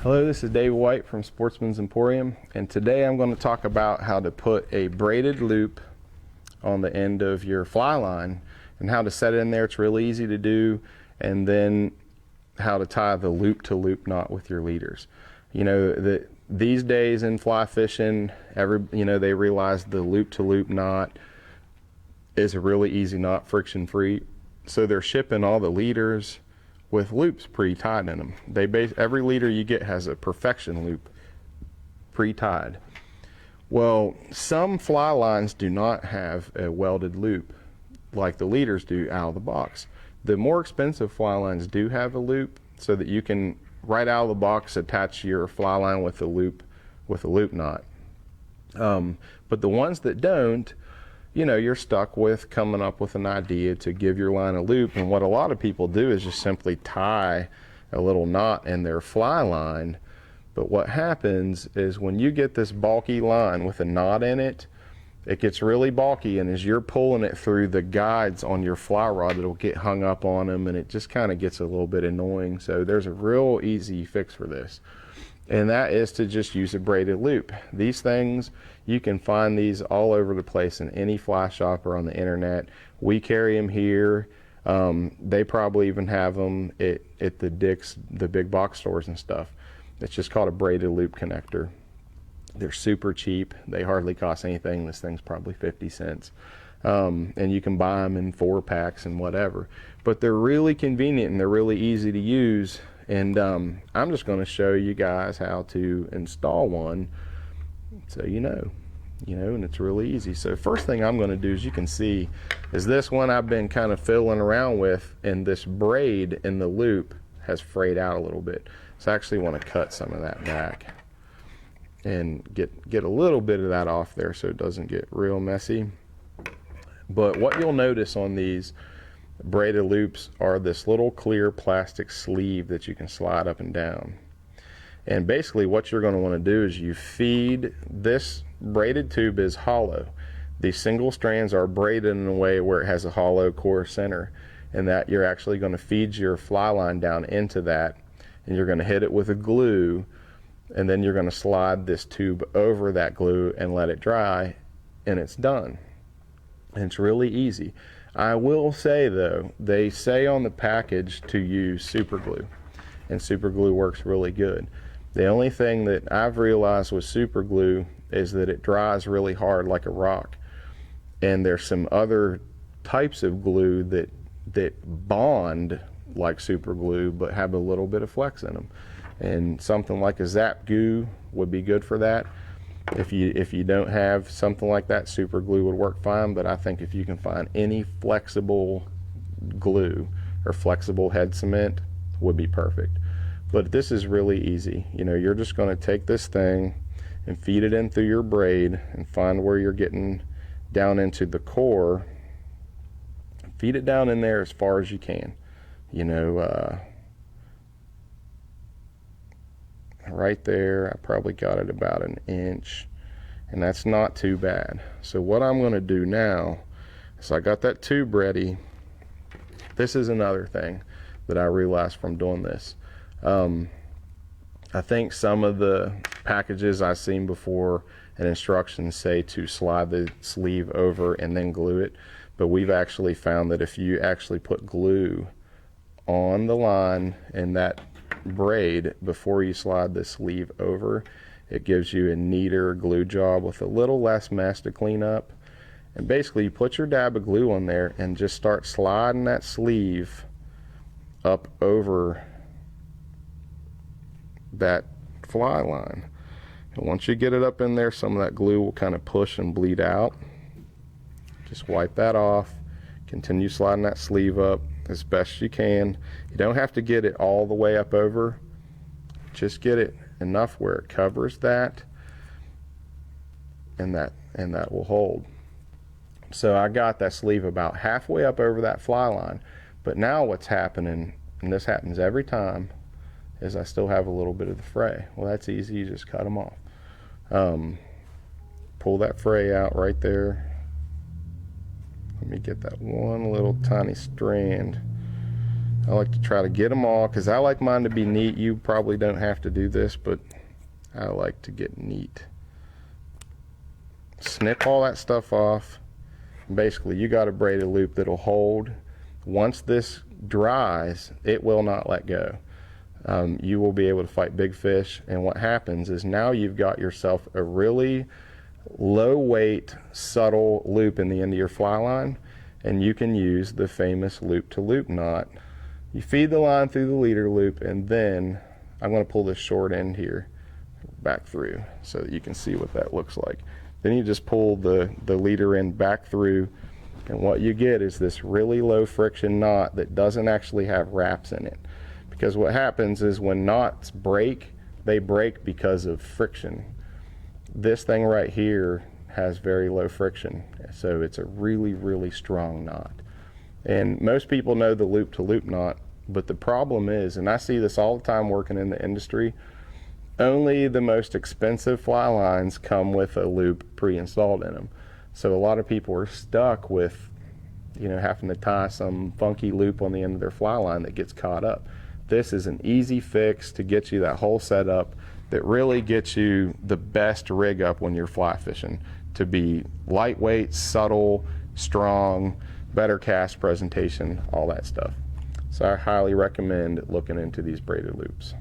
Hello, this is Dave White from Sportsman's Emporium, and today I'm going to talk about how to put a braided loop on the end of your fly line and how to set it in there. It's really easy to do, and then how to tie the loop to loop knot with your leaders. You know, these days in fly fishing, they realize the loop to loop knot is a really easy knot, friction free. So they're shipping all the leaders with loops pre-tied in them. Every leader you get has a perfection loop pre-tied. Well, some fly lines do not have a welded loop like the leaders do out of the box. The more expensive fly lines do have a loop so that you can right out of the box attach your fly line with a loop knot. But the ones that don't, you're stuck with coming up with an idea to give your line a loop. And what a lot of people do is just simply tie a little knot in their fly line. But what happens is when you get this bulky line with a knot in it, it gets really bulky, and as you're pulling it through the guides on your fly rod, it'll get hung up on them, and it just kind of gets a little bit annoying. So there's a real easy fix for this, and that is to just use a braided loop. These things, you can find these all over the place in any fly shop or on the internet. We carry them here. They probably even have them at the Dick's, the big box stores and stuff. It's just called a braided loop connector. They're super cheap. They hardly cost anything. This thing's probably 50 cents. And you can buy them in 4-packs and whatever. But they're really convenient and they're really easy to use. And I'm just going to show you guys how to install one so and it's really easy. So first thing I'm going to do, as you can see, is this one I've been kind of fiddling around with, and this braid in the loop has frayed out a little bit. So I actually want to cut some of that back and get a little bit of that off there so it doesn't get real messy. But what you'll notice on these braided loops are this little clear plastic sleeve that you can slide up and down. And basically what you're going to want to do is you feed this braided tube is hollow. These single strands are braided in a way where it has a hollow core center, and that you're actually going to feed your fly line down into that, and you're going to hit it with a glue, and then you're going to slide this tube over that glue and let it dry, and it's done. And it's really easy. I will say though, they say on the package to use super glue, and super glue works really good. The only thing that I've realized with super glue is that it dries really hard like a rock. And there's some other types of glue that bond like super glue but have a little bit of flex in them. And something like a Zap Goo would be good for that. If you don't have something like that, super glue would work fine. But I think if you can find any flexible glue or flexible head cement, would be perfect. But this is really easy. You're just going to take this thing and feed it in through your braid and find where you're getting down into the core. Feed it down in there as far as you can. Right there, I probably got it about an inch, and that's not too bad. So what I'm going to do now is I got that tube ready. This is another thing that I realized from doing this. I think some of the packages I've seen before and instructions say to slide the sleeve over and then glue it, but we've actually found that if you actually put glue on the line and that braid before you slide the sleeve over, it gives you a neater glue job with a little less mess to clean up. And basically you put your dab of glue on there and just start sliding that sleeve up over that fly line. And once you get it up in there, some of that glue will kind of push and bleed out. Just wipe that off, continue sliding that sleeve up as best you can. You don't have to get it all the way up over, just get it enough where it covers that, and that will hold. So I got that sleeve about halfway up over that fly line, but now what's happening, and this happens every time, is I still have a little bit of the fray. Well, that's easy, you just cut them off. Pull that fray out right there. Let me get that one little tiny strand I like to try to get them all because I like mine to be neat. You probably don't have to do this, but I like to get neat. Snip all that stuff off. Basically, you got a braided loop that'll hold. Once this dries, it will not let go. You will be able to fight big fish, and what happens is now you've got yourself a really low weight, subtle loop in the end of your fly line, and you can use the famous loop to loop knot. You feed the line through the leader loop, and then I'm going to pull this short end here back through so that you can see what that looks like. Then you just pull the leader end back through, and what you get is this really low friction knot that doesn't actually have wraps in it. Because what happens is when knots break, they break because of friction. This thing right here has very low friction, so it's a really, really strong knot. And most people know the loop to loop knot, but the problem is, and I see this all the time working in the industry, only the most expensive fly lines come with a loop pre-installed in them. So a lot of people are stuck with, having to tie some funky loop on the end of their fly line that gets caught up. This is an easy fix to get you that whole setup that really gets you the best rig up when you're fly fishing, to be lightweight, subtle, strong, better cast presentation, all that stuff. So I highly recommend looking into these braided loops.